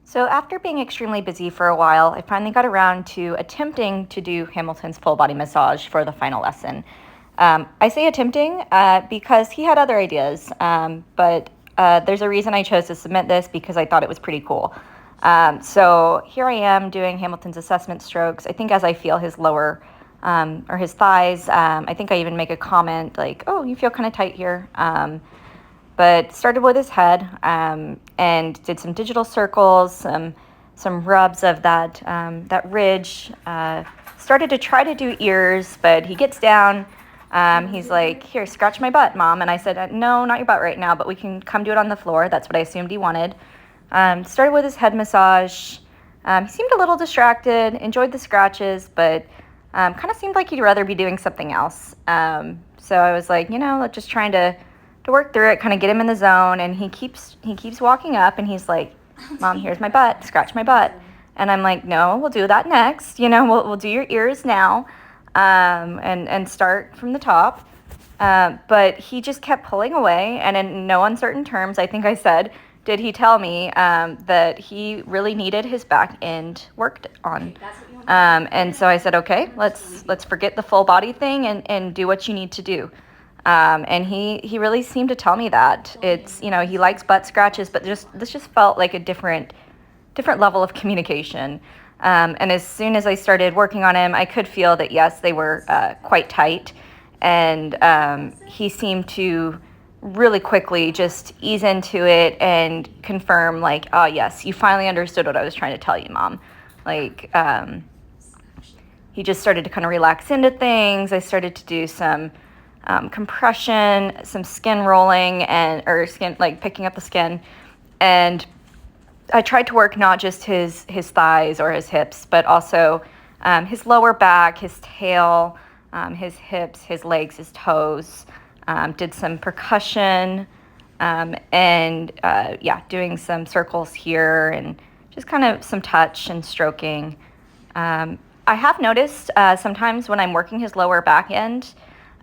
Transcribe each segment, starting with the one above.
So after being extremely busy for a while, I finally got around to attempting to do Hamilton's full body massage for the final lesson. I say attempting because he had other ideas, but there's a reason I chose to submit this because I thought it was pretty cool. So here I am doing Hamilton's assessment strokes. I think as I feel his lower or his thighs, I think I even make a comment like, "Oh, you feel kind of tight here." But started with his head and did some digital circles, some rubs of that ridge. Started to try to do ears, but he gets down. He's like, "Here, scratch my butt, Mom." And I said, "No, not your butt right now, but we can come do it on the floor." That's what I assumed he wanted. Started with his head massage. He seemed a little distracted, enjoyed the scratches, but kind of seemed like he'd rather be doing something else. So I was like, just trying to work through it, kind of get him in the zone, and he keeps walking up, and he's like, "Mom, here's my butt, scratch my butt." And I'm like, "No, we'll do that next. We'll do your ears now, and start from the top." But he just kept pulling away, and in no uncertain terms, I think I said, did he tell me that he really needed his back end worked on. And so I said, "Okay, let's forget the full body thing and do what you need to do." And he really seemed to tell me that it's, he likes butt scratches, but this just felt like a different level of communication. And as soon as I started working on him, I could feel that, yes, they were quite tight. And he seemed to really quickly just ease into it and confirm like, "Oh, yes, you finally understood what I was trying to tell you, Mom." Like, he just started to kind of relax into things. I started to do some compression, some skin rolling or skin, like picking up the skin. And I tried to work not just his thighs or his hips, but also his lower back, his tail, his hips, his legs, his toes. Did some percussion and doing some circles here and just kind of some touch and stroking. I have noticed sometimes when I'm working his lower back end,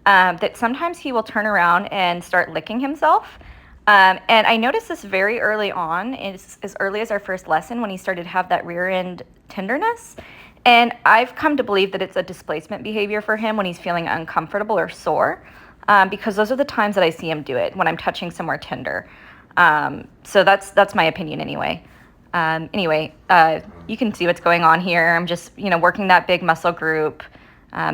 that sometimes he will turn around and start licking himself. And I noticed this very early on, as early as our first lesson, when he started to have that rear end tenderness. And I've come to believe that it's a displacement behavior for him when he's feeling uncomfortable or sore, because those are the times that I see him do it, when I'm touching somewhere tender. So that's my opinion anyway. You can see what's going on here. I'm just, working that big muscle group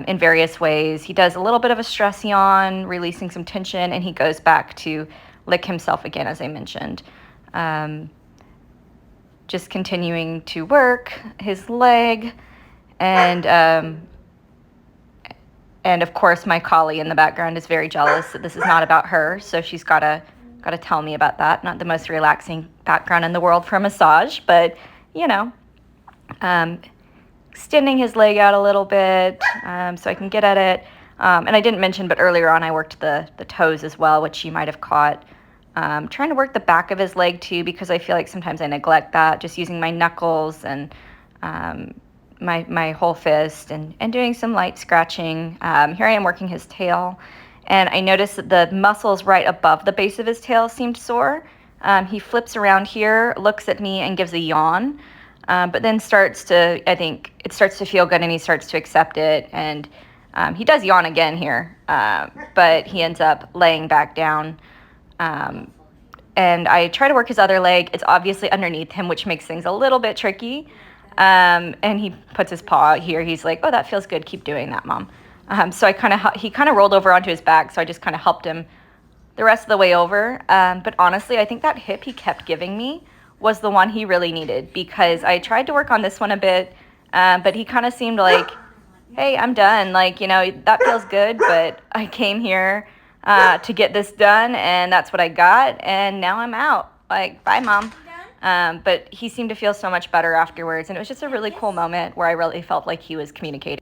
in various ways. He does a little bit of a stress yawn, releasing some tension, and he goes back to lick himself again, as I mentioned. Just continuing to work his leg, and of course my collie in the background is very jealous that this is not about her, so she's gotta tell me about that. Not the most relaxing background in the world for a massage, but extending his leg out a little bit so I can get at it. And I didn't mention, but earlier on I worked the toes as well, which you might have caught. Trying to work the back of his leg too, because I feel like sometimes I neglect that, just using my knuckles and my whole fist and doing some light scratching. Here I am working his tail, and I noticed that the muscles right above the base of his tail seemed sore. He flips around here, looks at me, and gives a yawn. But then I think it starts to feel good, and he starts to accept it. And he does yawn again here, but he ends up laying back down. And I try to work his other leg. It's obviously underneath him, which makes things a little bit tricky. And he puts his paw out here. He's like, "Oh, that feels good. Keep doing that, Mom." So he kind of rolled over onto his back, so I just kind of helped him the rest of the way over. But honestly, I think that hip he kept giving me was the one he really needed, because I tried to work on this one a bit, but he kind of seemed like, "Hey, I'm done. Like, that feels good, but I came here to get this done, and that's what I got, and now I'm out. Like, bye, Mom." But he seemed to feel so much better afterwards, and it was just a really cool moment where I really felt like he was communicating.